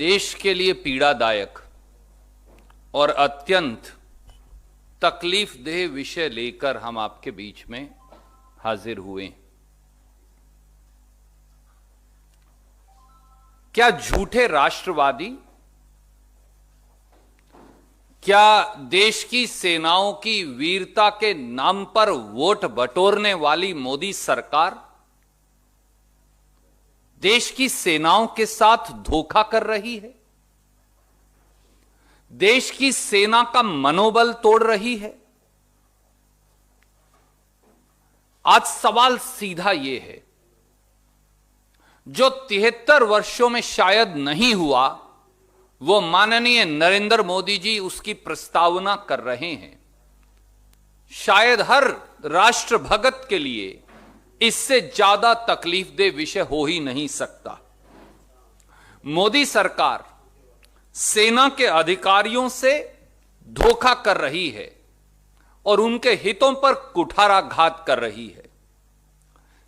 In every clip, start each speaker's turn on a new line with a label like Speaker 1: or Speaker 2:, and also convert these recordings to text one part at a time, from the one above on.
Speaker 1: देश के लिए पीड़ादायक और अत्यंत तकलीफदेह विषय लेकर हम आपके बीच में हाजिर हुए। क्या झूठे राष्ट्रवादी, क्या देश की सेनाओं की वीरता के नाम पर वोट बटोरने वाली मोदी सरकार देश की सेनाओं के साथ धोखा कर रही है? देश की सेना का मनोबल तोड़ रही है? आज सवाल सीधा यह है, जो 73 वर्षों में शायद नहीं हुआ, वो माननीय नरेंद्र मोदी जी उसकी प्रस्तावना कर रहे हैं। शायद हर राष्ट्र भगत के लिए इससे ज्यादा तकलीफदेह विषय हो ही नहीं सकता। मोदी सरकार सेना के अधिकारियों से धोखा कर रही है और उनके हितों पर कुठाराघात कर रही है।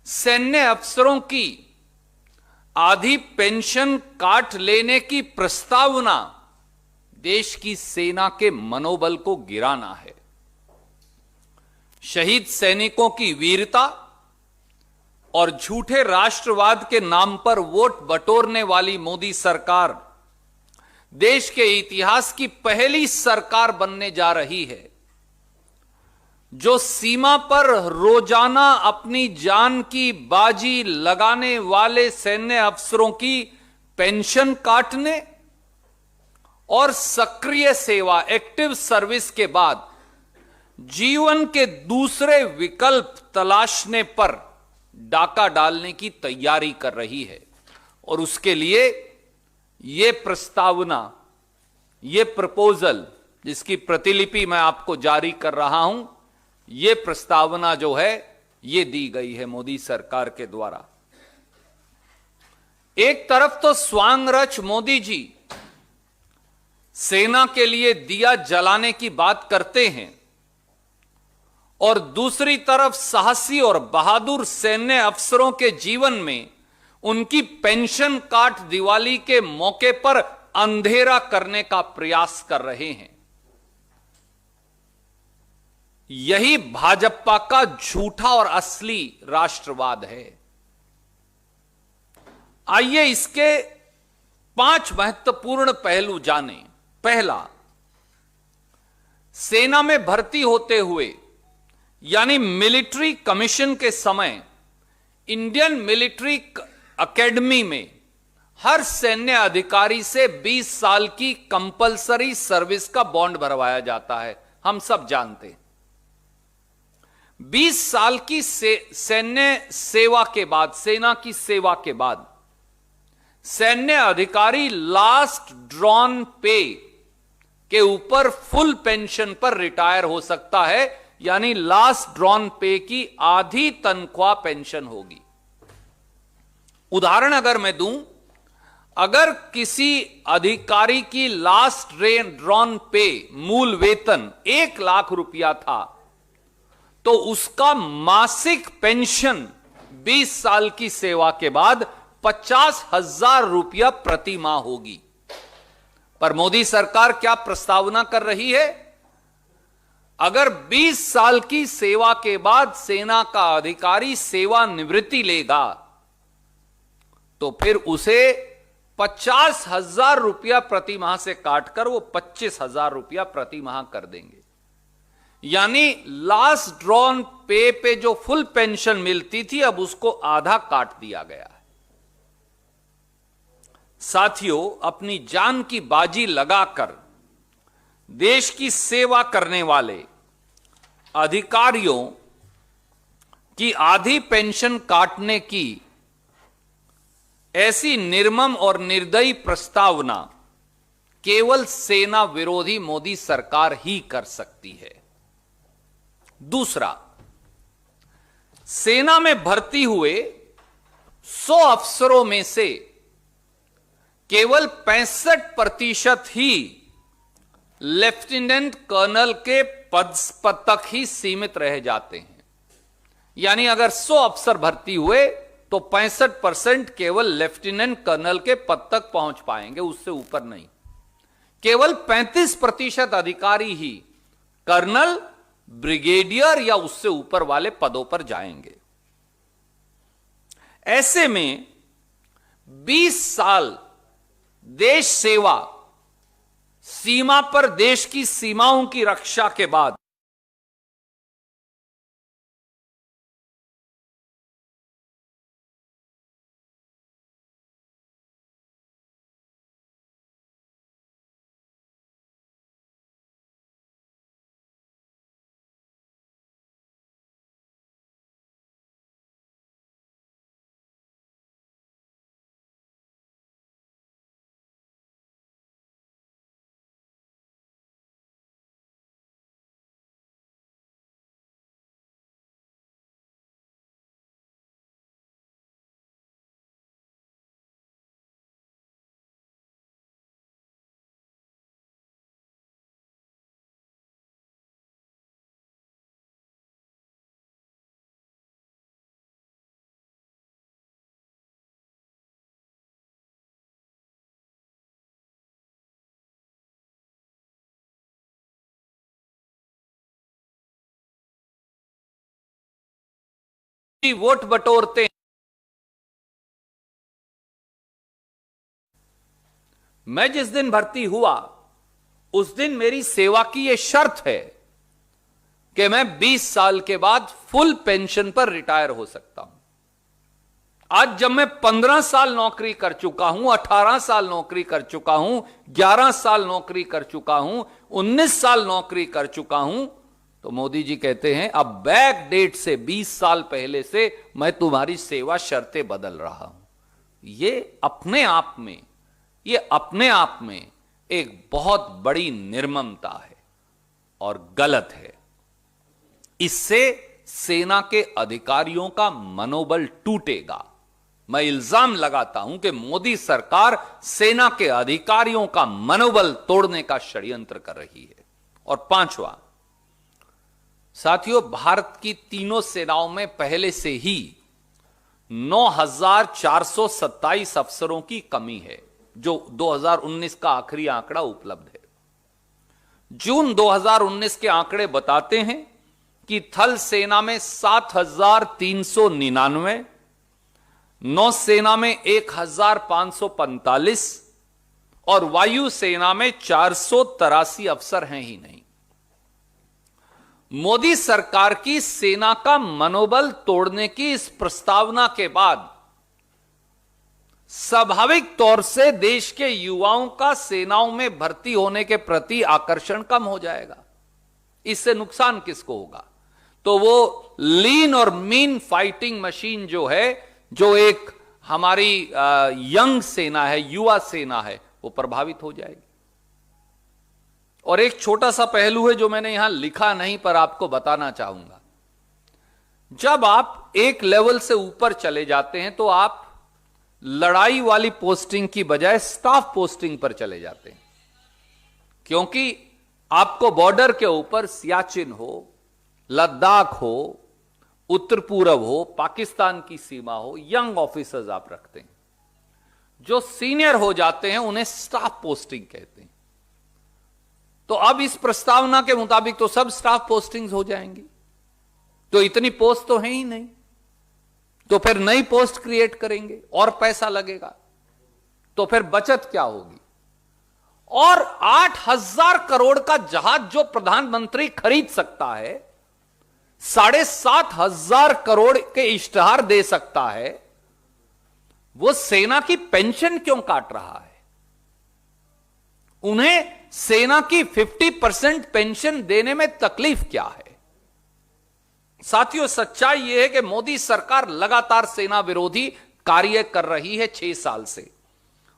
Speaker 1: सैन्य अफसरों की आधी पेंशन काट लेने की प्रस्तावना देश की सेना के मनोबल को गिराना है। शहीद सैनिकों की वीरता और झूठे राष्ट्रवाद के नाम पर वोट बटोरने वाली मोदी सरकार देश के इतिहास की पहली सरकार बनने जा रही है, जो सीमा पर रोजाना अपनी जान की बाजी लगाने वाले सैन्य अफसरों की पेंशन काटने और सक्रिय सेवा, एक्टिव सर्विस के बाद जीवन के दूसरे विकल्प तलाशने पर डाका डालने की तैयारी कर रही है। और उसके लिए यह प्रस्तावना, यह प्रपोजल, जिसकी प्रतिलिपि मैं आपको जारी कर रहा हूं, यह प्रस्तावना जो है यह दी गई है मोदी सरकार के द्वारा। एक तरफ तो स्वांगरच मोदी जी सेना के लिए दिया जलाने की बात करते हैं और दूसरी तरफ साहसी और बहादुर सैन्य अफसरों के जीवन में उनकी पेंशन काट दिवाली के मौके पर अंधेरा करने का प्रयास कर रहे हैं। यही भाजपा का झूठा और असली राष्ट्रवाद है। आइए इसके 5 महत्वपूर्ण पहलू जानें। पहला, सेना में भर्ती होते हुए यानी मिलिट्री कमीशन के समय इंडियन मिलिट्री एकेडमी में हर सैन्य अधिकारी से 20 साल की कंपलसरी सर्विस का बॉन्ड भरवाया जाता है। हम सब जानते हैं 20 साल की सैन्य सेवा के बाद, सेना की सेवा के बाद सैन्य अधिकारी लास्ट ड्रॉन पे के ऊपर फुल पेंशन पर रिटायर हो सकता है, यानी लास्ट ड्रॉन पे की आधी तनख्वाह पेंशन होगी। उदाहरण अगर मैं दूं, अगर किसी अधिकारी की लास्ट ड्रॉन पे मूल वेतन 1 लाख रुपया था, तो उसका मासिक पेंशन 20 साल की सेवा के बाद 50,000 रुपया प्रति माह होगी। पर मोदी सरकार क्या प्रस्तावना कर रही है? अगर 20 साल की सेवा के बाद सेना का अधिकारी सेवानिवृत्ति लेगा, तो फिर उसे 50,000 रुपया प्रति माह से काटकर वो 25,000 रुपया प्रति माह कर देंगे। यानी लास्ट ड्रॉन पे जो फुल पेंशन मिलती थी, अब उसको आधा काट दिया गया है। साथियों, अपनी जान की बाजी लगाकर देश की सेवा करने वाले अधिकारियों की आधी पेंशन काटने की ऐसी निर्मम और निर्दयी प्रस्तावना केवल सेना विरोधी मोदी सरकार ही कर सकती है। दूसरा, सेना में भर्ती हुए 100 अफसरों में से केवल 65% ही लेफ्टिनेंट कर्नल के पद तक ही सीमित रह जाते हैं। यानी अगर 100 अफसर भर्ती हुए तो 65% केवल लेफ्टिनेंट कर्नल के पद तक पहुंच पाएंगे, उससे ऊपर नहीं। केवल 35% अधिकारी ही कर्नल, ब्रिगेडियर या उससे ऊपर वाले पदों पर जाएंगे। ऐसे में 20 साल देश सेवा, सीमा पर देश की सीमाओं की रक्षा के बाद वोट बटोरते हैं। मैं जिस दिन भर्ती हुआ उस दिन मेरी सेवा की यह शर्त है कि मैं 20 साल के बाद फुल पेंशन पर रिटायर हो सकता हूं। आज जब मैं 15 साल नौकरी कर चुका हूं, 18 साल नौकरी कर चुका हूं, 11 साल नौकरी कर चुका हूं, 19 साल नौकरी कर चुका हूं, तो मोदी जी कहते हैं अब बैक डेट से 20 साल पहले से मैं तुम्हारी सेवा शर्तें बदल रहा हूं। ये अपने आप में एक बहुत बड़ी निर्ममता है और गलत है। इससे सेना के अधिकारियों का मनोबल टूटेगा। मैं इल्जाम लगाता हूं कि मोदी सरकार सेना के अधिकारियों का मनोबल तोड़ने का षड्यंत्र कर रही है। और 5वां, साथियों, भारत की तीनों सेनाओं में पहले से ही 9,427 अफसरों की कमी है, जो 2019 का आखिरी आंकड़ा उपलब्ध है। जून 2019 के आंकड़े बताते हैं कि थल सेना में 7,399, नौसेना में 1,545 और वायु सेना में 483 अफसर हैं ही नहीं। मोदी सरकार की सेना का मनोबल तोड़ने की इस प्रस्तावना के बाद स्वाभाविक तौर से देश के युवाओं का सेनाओं में भर्ती होने के प्रति आकर्षण कम हो जाएगा। इससे नुकसान किसको होगा? तो वो लीन और मीन फाइटिंग मशीन जो है, जो एक हमारी यंग सेना है, युवा सेना है, वो प्रभावित हो जाएगी। और एक छोटा सा पहलू है जो मैंने यहां लिखा नहीं पर आपको बताना चाहूंगा। जब आप एक लेवल से ऊपर चले जाते हैं तो आप लड़ाई वाली पोस्टिंग की बजाय स्टाफ पोस्टिंग पर चले जाते हैं, क्योंकि आपको बॉर्डर के ऊपर सियाचिन हो, लद्दाख हो, उत्तर पूर्व हो, पाकिस्तान की सीमा हो, यंग ऑफिसर्स आप रखते हैं। जो सीनियर हो जाते हैं उन्हें स्टाफ पोस्टिंग कहते हैं। तो अब इस प्रस्तावना के मुताबिक तो सब स्टाफ पोस्टिंग्स हो जाएंगी, तो इतनी पोस्ट तो है ही नहीं, तो फिर नई पोस्ट क्रिएट करेंगे और पैसा लगेगा, तो फिर बचत क्या होगी? और 8,000 करोड़ का जहाज जो प्रधानमंत्री खरीद सकता है, 7,500 करोड़ के इश्तेहार दे सकता है, वो सेना की पेंशन क्यों काट रहा है? उन्हें सेना की 50% पेंशन देने में तकलीफ क्या है? साथियों, सच्चाई यह है कि मोदी सरकार लगातार सेना विरोधी कार्य कर रही है 6 साल से।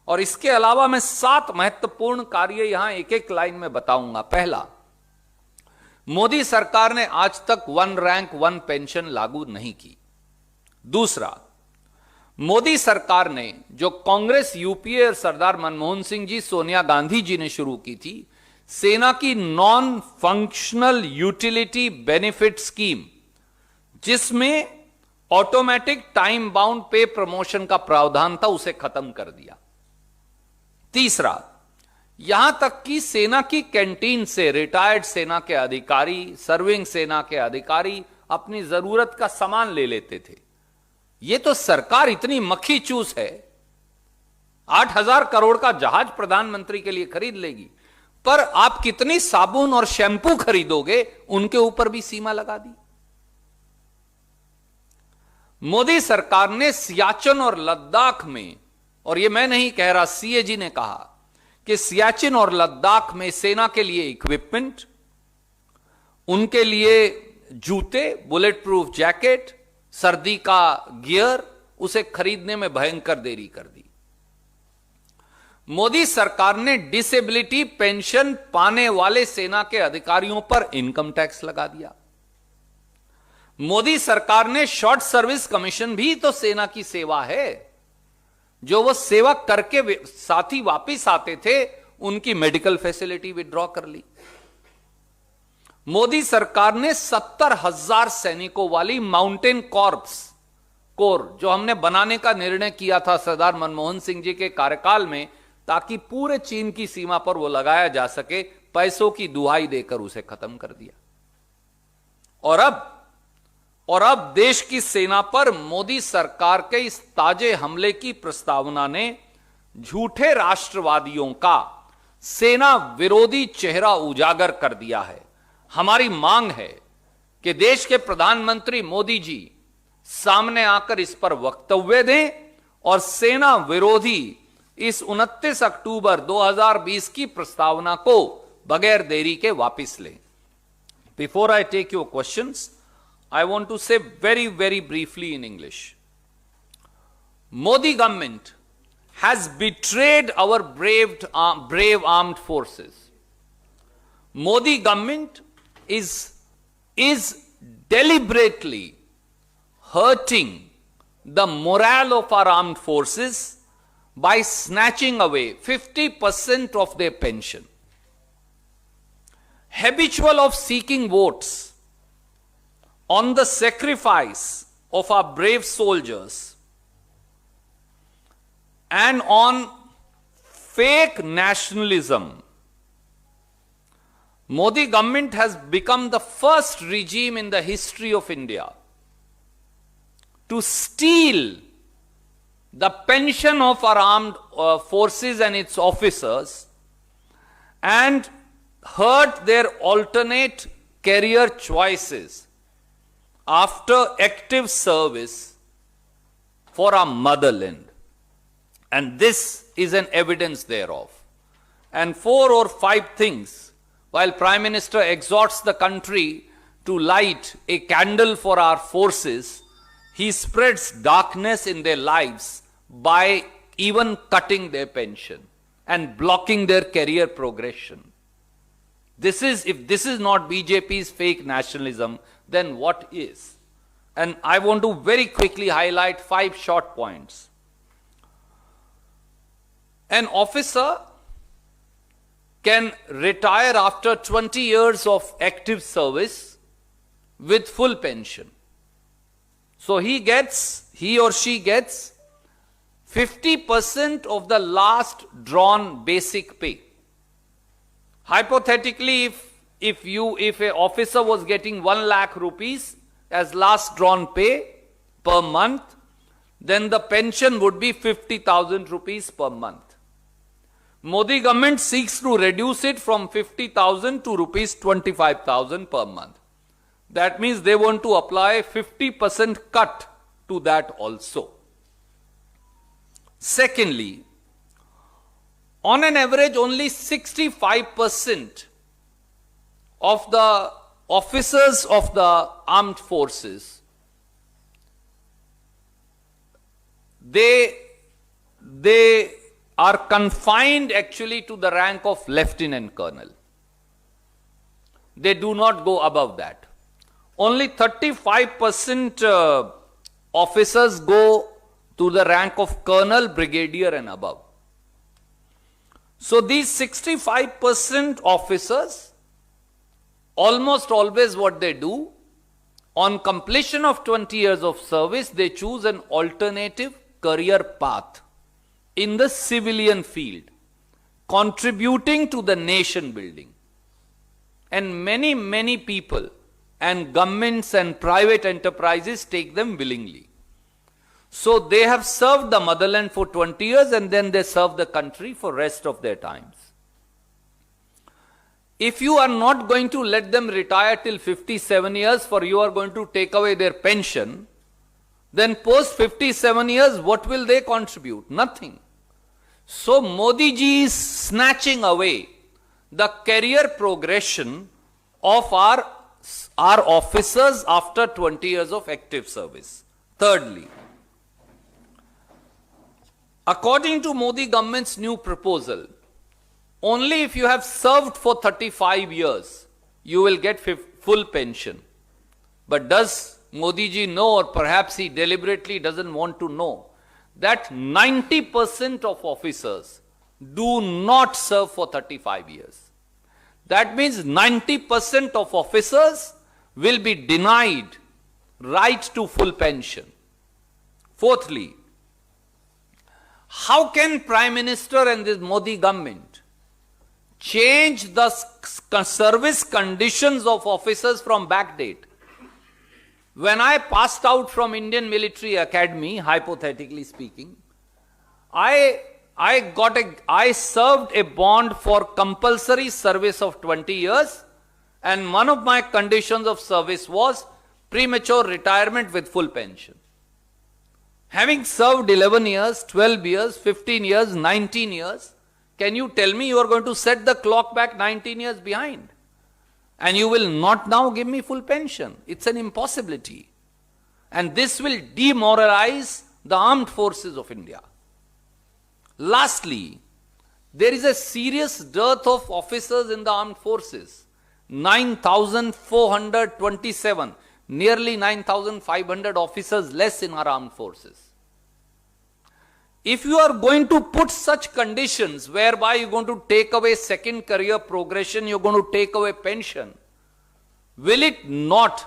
Speaker 1: और इसके अलावा मैं 7 महत्वपूर्ण कार्य यहां एक एक लाइन में बताऊंगा। पहला, मोदी सरकार ने आज तक 1 रैंक 1 पेंशन लागू नहीं की। दूसरा, मोदी सरकार ने जो कांग्रेस, यूपीए और सरदार मनमोहन सिंह जी, सोनिया गांधी जी ने शुरू की थी, सेना की non functional utility benefit scheme, जिसमें ऑटोमेटिक टाइम बाउंड पे प्रमोशन का प्रावधान था, उसे खत्म कर दिया। तीसरा, यहां तक कि सेना की कैंटीन से रिटायर्ड सेना के अधिकारी, सर्विंग सेना के अधिकारी अपनी जरूरत का सामान ले लेते थे। यह तो सरकार इतनी मक्खी चूस है, 8,000 करोड़ का जहाज प्रधानमंत्री के लिए खरीद लेगी, पर आप कितनी साबुन और शैंपू खरीदोगे उनके ऊपर भी सीमा लगा दी। मोदी सरकार ने सियाचिन और लद्दाख में, और यह मैं नहीं कह रहा, सीएजी ने कहा कि सियाचिन और लद्दाख में सेना के लिए इक्विपमेंट, उनके लिए जूते, बुलेट प्रूफ जैकेट, सर्दी का गियर, उसे खरीदने में भयंकर देरी कर दी। मोदी सरकार ने डिसेबिलिटी पेंशन पाने वाले सेना के अधिकारियों पर इनकम टैक्स लगा दिया। मोदी सरकार ने शॉर्ट सर्विस कमीशन, भी तो सेना की सेवा है, जो वो सेवा करके साथी वापिस आते थे, उनकी मेडिकल फैसिलिटी विड्रॉ कर ली। मोदी सरकार ने 70,000 सैनिकों वाली माउंटेन कॉर्प्स कोर, जो हमने बनाने का निर्णय किया था सरदार मनमोहन सिंह जी के कार्यकाल में, ताकि पूरे चीन की सीमा पर वो लगाया जा सके, पैसों की दुहाई देकर उसे खत्म कर दिया। और अब देश की सेना पर मोदी सरकार के इस ताजे हमले की प्रस्तावना ने झूठे राष्ट्रवादियों का सेना विरोधी चेहरा उजागर कर दिया है। हमारी मांग है कि देश के प्रधानमंत्री मोदी जी सामने आकर इस पर वक्तव्य दें और सेना विरोधी इस 29 अक्टूबर 2020 की प्रस्तावना को बगैर देरी के वापस लें। Before I take your questions, I want to say very, very briefly in English. Modi government has betrayed our brave armed forces. Modi government is deliberately hurting the morale of our armed forces by snatching away 50% of their pension. Habitual of seeking votes on the sacrifice of our brave soldiers and on fake nationalism, Modi government has become the first regime in the history of India to steal the pension of our armed forces and its officers and hurt their alternate career choices after active service for our motherland. And this is an evidence thereof. And 4 or 5 things, while Prime Minister exhorts the country to light a candle for our forces, he spreads darkness in their lives by even cutting their pension and blocking their career progression. If this is not BJP's fake nationalism, then what is? And I want to very quickly highlight 5 short points. An officer can retire after 20 years of active service with full pension. So he or she gets 50% of the last drawn basic pay. Hypothetically, if an officer was getting 1 lakh rupees as last drawn pay per month, then the pension would be 50,000 rupees per month. Modi government seeks to reduce it from 50,000 to rupees 25,000 per month. That means they want to apply 50% cut to that also. Secondly, on an average, only 65% of the officers of the armed forces, they are confined actually to the rank of lieutenant colonel. They do not go above that. Only 35% officers go to the rank of colonel, brigadier and above. So these 65% officers, almost always what they do, On completion of 20 years of service, they choose an alternative career path in the civilian field, contributing to the nation building. And many people and governments and private enterprises take them willingly. So they have served the motherland for 20 years and then they serve the country for rest of their times. If you are not going to let them retire till 57 years, for you are going to take away their pension, then post 57 years, what will they contribute? Nothing. So Modi ji is snatching away the career progression of our officers after 20 years of active service. Thirdly, according to Modi government's new proposal, only if you have served for 35 years, you will get full pension. But does Modi ji know, or perhaps he deliberately doesn't want to know, that 90% of officers do not serve for 35 years. That means 90% of officers will be denied right to full pension. Fourthly, how can Prime Minister and this Modi government change the service conditions of officers from backdate? When I passed out from Indian Military Academy, hypothetically speaking, I served a bond for compulsory service of 20 years, and one of my conditions of service was premature retirement with full pension. Having served 11 years, 12 years, 15 years, 19 years, can you tell me you are going to set the clock back 19 years behind? And you will not now give me full pension. It's an impossibility. And this will demoralize the armed forces of India. Lastly, there is a serious dearth of officers in the armed forces. 9,427, nearly 9,500 officers less in our armed forces. If you are going to put such conditions whereby you're going to take away second career progression, you're going to take away pension, will it not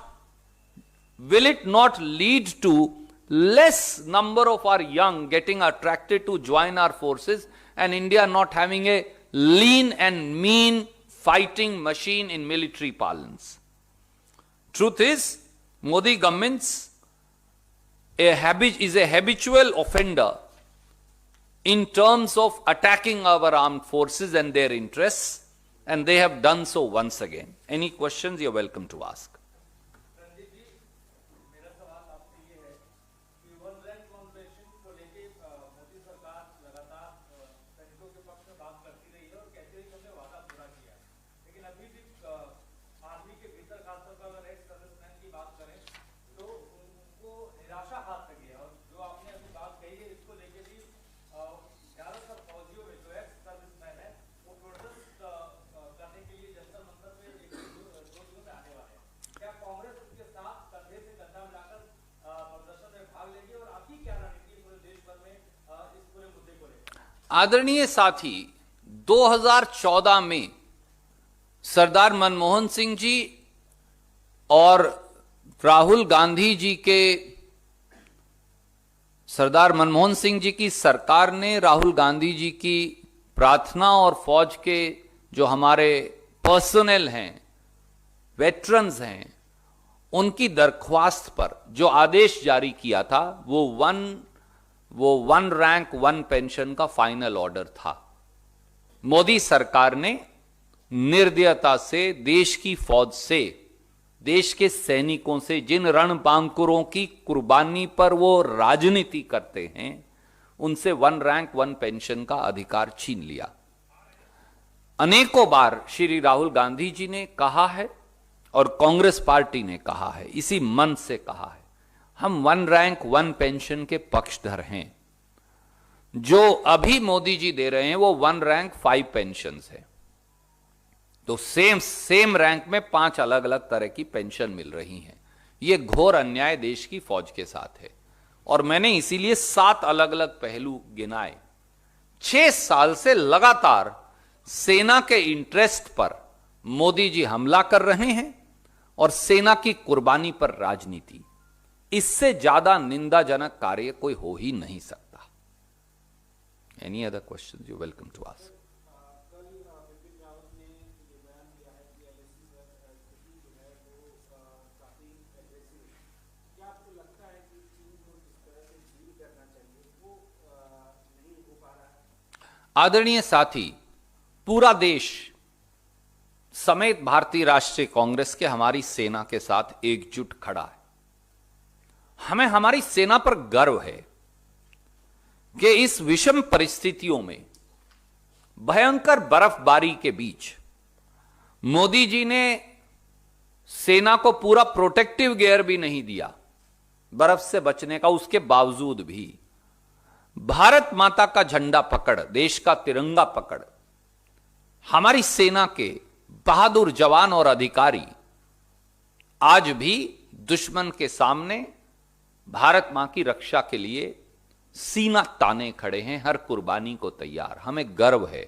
Speaker 1: lead to less number of our young getting attracted to join our forces and India not having a lean and mean fighting machine in military parlance? Truth is, Modi government is a habitual offender in terms of attacking our armed forces and their interests, and they have done so once again. Any questions, you're welcome to ask. आदरणीय साथी, 2014 में सरदार मनमोहन सिंह जी और राहुल गांधी जी सरदार मनमोहन सिंह जी की सरकार ने राहुल गांधी जी की प्रार्थना और फौज के जो हमारे पर्सनल हैं, वेटरन्स हैं, उनकी दरख्वास्त पर जो आदेश जारी किया था वो वन रैंक वन पेंशन का फाइनल ऑर्डर था। मोदी सरकार ने निर्दयता से देश की फौज से, देश के सैनिकों से, जिन रणबांकुरों की कुर्बानी पर वो राजनीति करते हैं, उनसे वन रैंक वन पेंशन का अधिकार छीन लिया। अनेकों बार श्री राहुल गांधी जी ने कहा है और कांग्रेस पार्टी ने कहा है, इसी मन से कहा है, हम वन रैंक वन पेंशन के पक्षधर हैं। जो अभी मोदी जी दे रहे हैं वो वन रैंक 5 पेंशन है, तो सेम रैंक में 5 अलग अलग तरह की पेंशन मिल रही हैं। यह घोर अन्याय देश की फौज के साथ है और मैंने इसीलिए 7 अलग अलग पहलू गिनाए। 6 साल से लगातार सेना के इंटरेस्ट पर मोदी जी हमला कर रहे हैं और सेना की कुर्बानी पर राजनीति, इससे ज्यादा निंदाजनक कार्य कोई हो ही नहीं सकता। Any other question you welcome to ask. आदरणीय साथी, पूरा देश समेत भारतीय राष्ट्रीय कांग्रेस के हमारी सेना के साथ एकजुट खड़ा है। हमें हमारी सेना पर गर्व है कि इस विषम परिस्थितियों में भयंकर बर्फबारी के बीच मोदी जी ने सेना को पूरा प्रोटेक्टिव गियर भी नहीं दिया बर्फ से बचने का, उसके बावजूद भी भारत माता का झंडा पकड़, देश का तिरंगा पकड़ हमारी सेना के बहादुर जवान और अधिकारी आज भी दुश्मन के सामने भारत मां की रक्षा के लिए सीना ताने खड़े हैं, हर कुर्बानी को तैयार। हमें गर्व है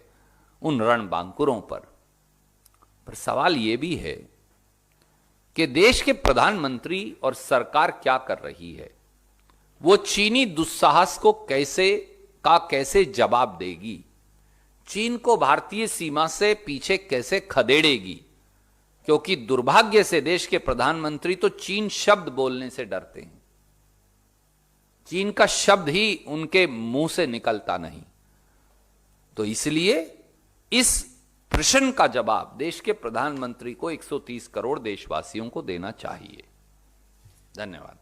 Speaker 1: उन रणबांकुरों पर सवाल यह भी है कि देश के प्रधानमंत्री और सरकार क्या कर रही है। वो चीनी दुस्साहस को कैसे जवाब देगी, चीन को भारतीय सीमा से पीछे कैसे खदेड़ेगी, क्योंकि दुर्भाग्य से देश के प्रधानमंत्री तो चीन शब्द बोलने से डरते हैं। चीन का शब्द ही उनके मुंह से निकलता नहीं। तो इसलिए इस प्रश्न का जवाब देश के प्रधानमंत्री को 130 करोड़ देशवासियों को देना चाहिए। धन्यवाद।